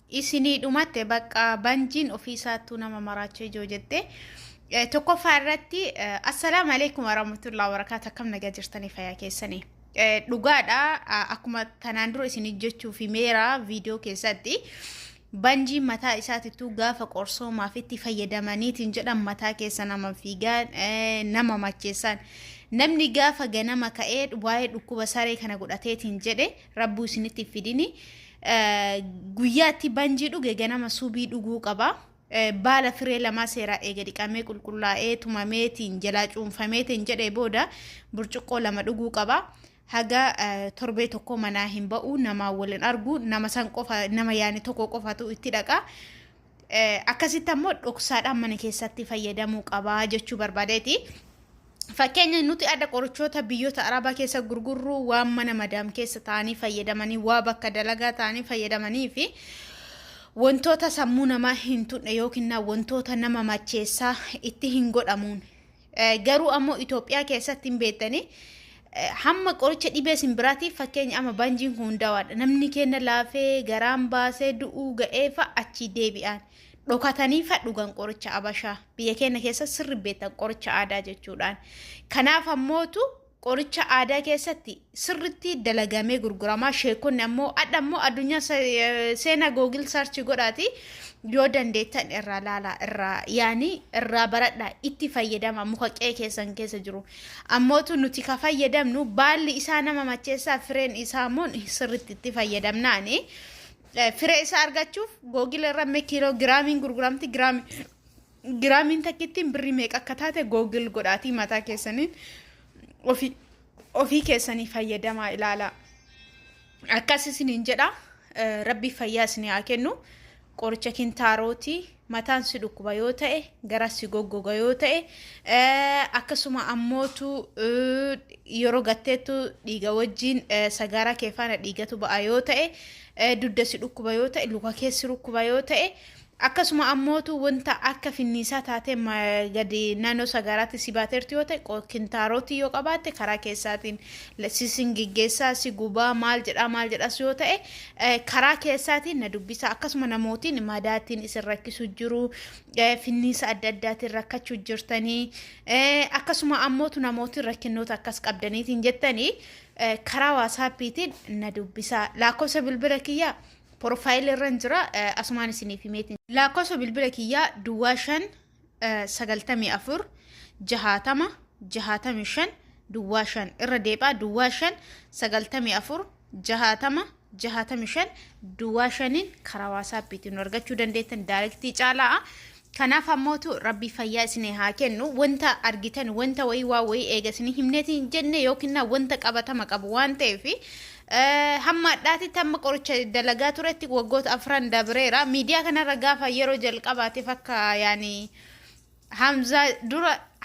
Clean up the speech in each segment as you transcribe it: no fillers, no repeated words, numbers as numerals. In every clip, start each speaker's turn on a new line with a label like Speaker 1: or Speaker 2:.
Speaker 1: isinii dhumatte bakka banjiin ofiisaattuu nama maraachee joo jette tokkoffaa irratti assalaamu alaykum warahmatullahi wabarakatuh akkam nagaa jirtanii fayyaa keessanii dhugaadha akkuma tanaan dura isinii jechuu fi meera viidiyoo keessatti banjiin mataa isaatittuu gaafa qorsoomaaf itti fayyadamaniitiin jedhan mataa keessa nama fiigaan nama macheessan namni gaafa ganama ka'ee waa'ee dhukkuba saree kana godhateetiin jedhe rabbuu isinitti fidini guyyaatti banjii dhuge ganama subii dhuguu qaba baala firee lama seeraa eega dhiqamee qulqullaa'ee tumameetiin jalaa cuunfameetiin jedhe booda burcuqqoo lama dhuguu qaba haga torbee tokko manaa hin ba'u nama waliin argu nama san qofa nama yaani tokko qofatu itti dhaqa akkasitti ammoo dhoksaadhaan mana keessatti fayyadamuu qaba jechuu barbaadeeti. Fakkeenya nuti adda qorichoota biyyoota Arabaa keessa gurgurru waan mana madaam keessa taa'anii fayyadamanii waa bakka dalagaa taa'anii fayyadamanii fi wantoota sammuu namaa hin tuqne yookiin wantoota nama macheessaa itti hin godhamuun garuu ammoo Itoophiyaa keessatti hin beektanii hamma qoricha dhibee simbiraatiif fakkeenya amma banjiin hundaa'aadha namni kenna laafee garaan baasee du'uu ga'eefa achi deebi'an dhokatanii fadhugan qoricha abashaa biyya keenya keessa sirri beektan qoricha aadaa jechuudhaan kanaaf ammootu qoricha aadaa keessatti sirritti dalagamee gurguramaa sheekonni ammoo adda ammoo addunyaa seena Google search godhaati yoo dandeettan irraa laalaa irraa yaani irraa baradhaa itti fayyadama muka qe'ee keessan keessa jiru ammootu nuti ka fayyadamnu baalli isaa nama macheessaa fireen isaa ammoo sirritti itti fayyadamnaani firee isaa argachuuf Google irra kiiloogiraamiin gurguramti giraamiin takkittiin birrii meeqa akka taate Google godhaatii mataa keessaniin ofii keessanii fayyadamaa ilaalaa akkas isiniin jedha rabbi fayyaa isinii haa kennu qoricha kintaarootii mataan si dhukkuba yoo ta'e gara si goggoga yoo ta'e akkasuma ammootu yeroo gatteetu dhiiga wajjin sagaara kee faana dhiigatu ba'a yoo ta'e dudda si dhukkuba yoo ta'e luka keessi dhukkuba yoo ta'e akkasuma ammootu wanta akka finniisaa taate gadi naannoo sagaaraatti si baateerti yoo ta'e kintaarootii yoo qabaatte karaa keessaatiin sisin giggeessaa si gubaa maal jedha yoo ta'e karaa keessaatiin na dubbisa akkasuma namootiin madaatiin isin rakkisu jiru finniisa adda addaatiin rakkachuu jirtanii akkasuma ammootu namootiin rakkinnoota akkas qabdaniitiin jettanii karaa waasaappiitiin na dubbisa lakkoofsa bilbila kiyyaa Profile ranjira asumaan isiniif himeetiin lakkoofsa bilbila kiyyaa duwwaa 5 94 65 duwwaa 5 irra deebaa duwwaa 5 94 65 duwwaa 5 karaa waasaappiitiin argachuu dandeettan daayirektii caalaa kanaaf ammootu rabbi fayyaa isinii haa kennu wanta argitan wanta wayii eega isinii himneetiin jenne yookiin wanta qabatama qabu waan ta'eef hamma dhaati tamma qoricha dalagaa turetti waggoota afran dabreera miidiyaa kanarra gaafa yeroo jalqabaate fakka yaani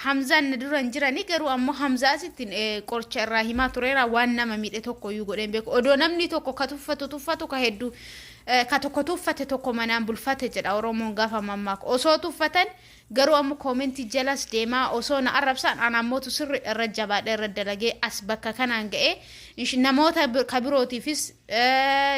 Speaker 1: Hamzaan duran jirani garuu ammoo Hamzaasittiin qoricha irraa himaa tureera waan nama miidhe tokko iyyuu godheen beeku odoo namni tokko ka tuffatu ka hedduu ka tokko tuffate tokko manaan bulfate jedha Oromoon gaafa mammaako osoo tuffatan garuu ammoo koomentii jalas deemaa osoo na arrabsan ana ammootu sirri irra jabaadha irra dalagee as bakka kanaan ga'ee namoota kabirootiifis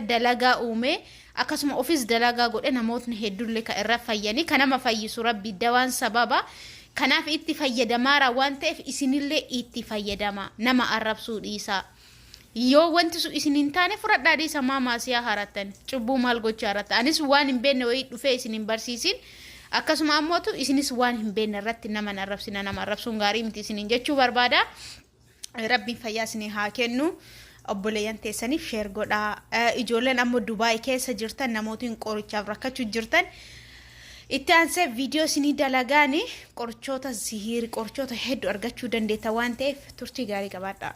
Speaker 1: dalagaa uume akkasuma ofis dalagaa godhe namootni hedduullee ka irra fayyanii kanama fayyisu rabbi dawaan sababa kanaaf itti fayyadamaara waan ta'eef isinillee itti fayyadama nama arrabsuu dhiisaa yoo wanti su isinin taane fudhadhaa dhiisa maamaasiyaa harattan cubbuu maal gochaa harata anis waan hin beekne wayii dhufee isinin barsiisin akkasuma ammootu isinis waan hin beekne irratti nama arrabsina nama arrabsuun gaarii miti isinin jechuu barbaada rabbiin fayyaa isinii haa kennu obboleeyyan teessaniif sheer godhaa ijoolleen ammoo Dubaay keessa jirtan namootiin qorichaaf rakkachuu jirtan itti aansee viidiyoo isinii dalagaani qorichoota zihiiri qorichoota hedduu argachuu dandeetta waan ta'eef turtii gaarii qabaadhaa